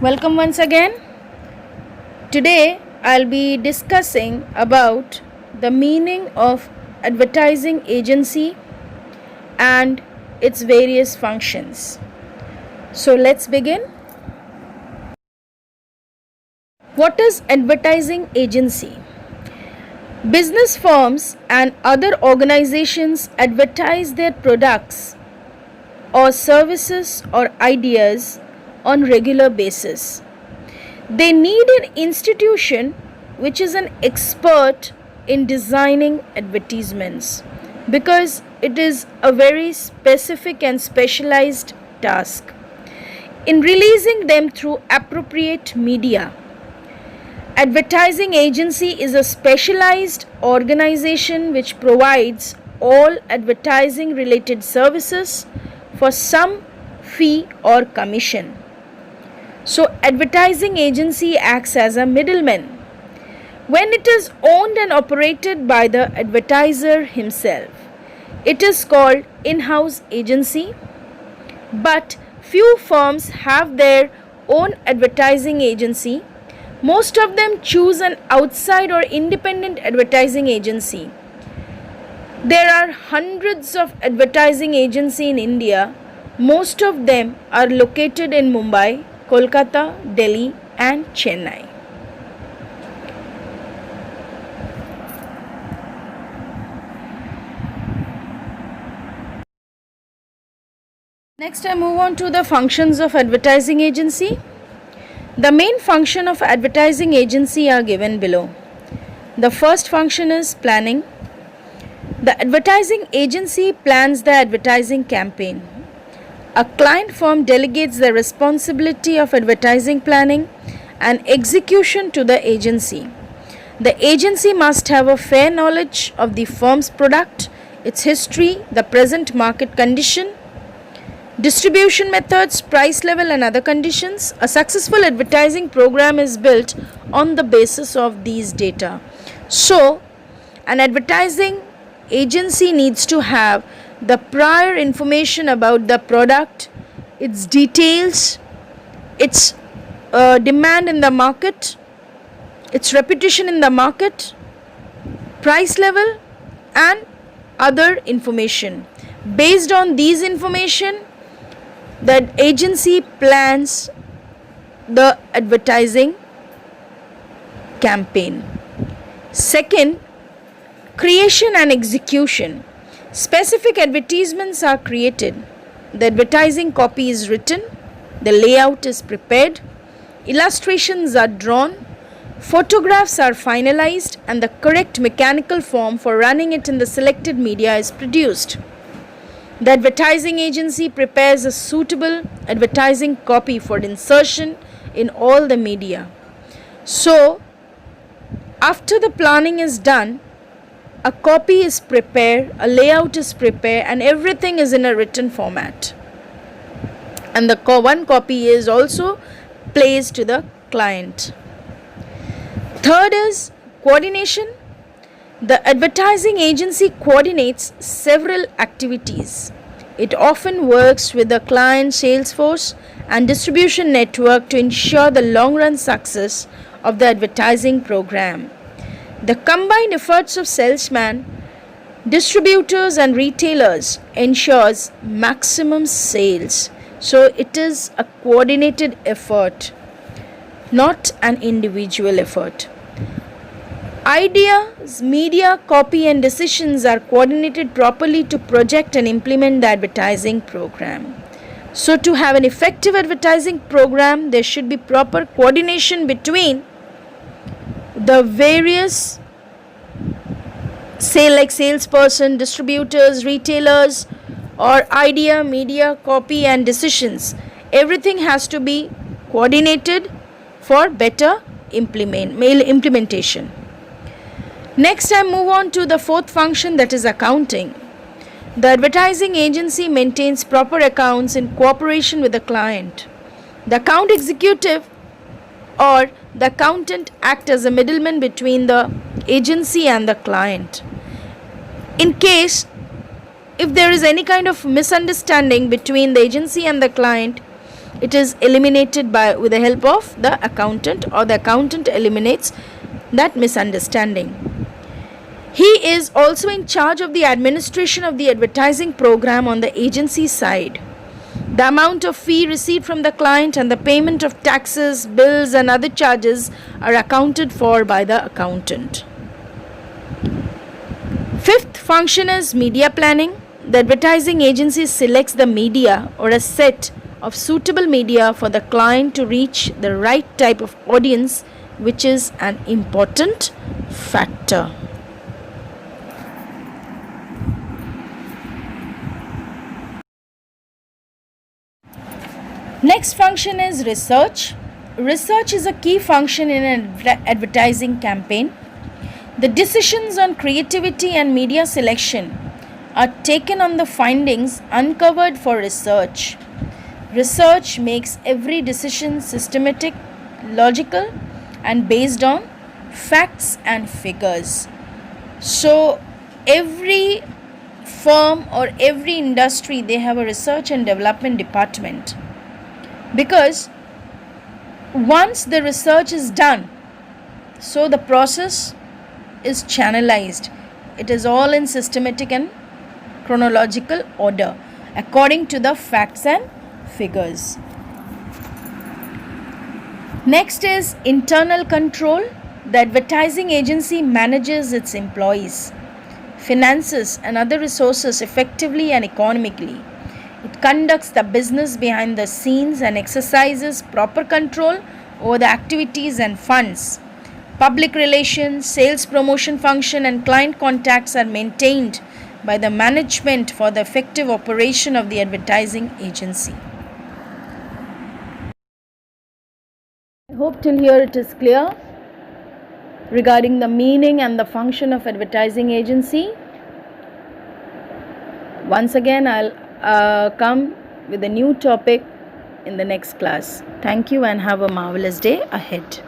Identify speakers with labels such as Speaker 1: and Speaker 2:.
Speaker 1: Welcome once again. Today I'll be discussing about the meaning of advertising agency and its various functions. So let's begin. What is advertising agency? Business firms and other organizations advertise their products or services or ideas on regular basis. They need an institution which is an expert in designing advertisements because it is a very specific and specialized task in releasing them through appropriate media. Advertising agency is a specialized organization which provides all advertising related services for some fee or commission. So advertising agency acts as a middleman. When it is owned and operated by the advertiser himself, it is called in-house agency. But few firms have their own advertising agency. Most of them choose an outside or independent advertising agency. There are hundreds of advertising agencies in India. Most of them are located in Mumbai, Kolkata, Delhi and Chennai. Next I move on to the functions of advertising agency. The main function of advertising agency are given below. The first function is planning. The advertising agency plans the advertising campaign. A client firm delegates the responsibility of advertising planning and execution to the agency. The agency must have a fair knowledge of the firm's product, its history, the present market condition, distribution methods, price level and other conditions. A successful advertising program is built on the basis of these data. So, an advertising agency needs to have the prior information about the product, its details, its demand in the market, its reputation in the market, price level and other information. Based on these information, the agency plans the advertising campaign. Second, creation and execution. Specific advertisements are created. The advertising copy is written, the layout is prepared, illustrations are drawn, photographs are finalized, and the correct mechanical form for running it in the selected media is produced. The advertising agency prepares a suitable advertising copy for insertion in all the media. So, after the planning is done, a copy is prepared, a layout is prepared, and everything is in a written format. And the one copy is also placed to the client. Third is coordination. The advertising agency coordinates several activities. It often works with the client sales force and distribution network to ensure the long-run success of the advertising program. The combined efforts of salesmen, distributors and retailers ensures maximum sales. So it is a coordinated effort, not an individual effort. Ideas, media, copy and decisions are coordinated properly to project and implement the advertising program. So to have an effective advertising program, there should be proper coordination between the various salesperson, distributors, retailers, or idea, media, copy and decisions. Everything has to be coordinated for better implementation. Next I move on to the fourth function, that is accounting. The advertising agency maintains proper accounts in cooperation with the client. The account executive or the accountant act as a middleman between the agency and the client. In case if there is any kind of misunderstanding between the agency and the client, it is eliminated with the help of the accountant, or the accountant eliminates that misunderstanding. He is also in charge of the administration of the advertising program on the agency side. The amount of fee received from the client and the payment of taxes, bills and other charges are accounted for by the accountant. Fifth function is media planning. The advertising agency selects the media or a set of suitable media for the client to reach the right type of audience, which is an important factor. Next function is research. Research is a key function in an advertising campaign. The decisions on creativity and media selection are taken on the findings uncovered for research. Research makes every decision systematic, logical, and based on facts and figures. So every firm or every industry, they have a research and development department, because once the research is done, so the process is channelized. It is all in systematic and chronological order according to the facts and figures. Next is internal control. The advertising agency manages its employees, finances and other resources effectively and economically. It conducts the business behind the scenes and exercises proper control over the activities and funds. Public relations, sales promotion function and client contacts are maintained by the management for the effective operation of the advertising agency. I hope till here it is clear regarding the meaning and the function of advertising agency. Once again, I'll come with a new topic in the next class. Thank you and have a marvelous day ahead.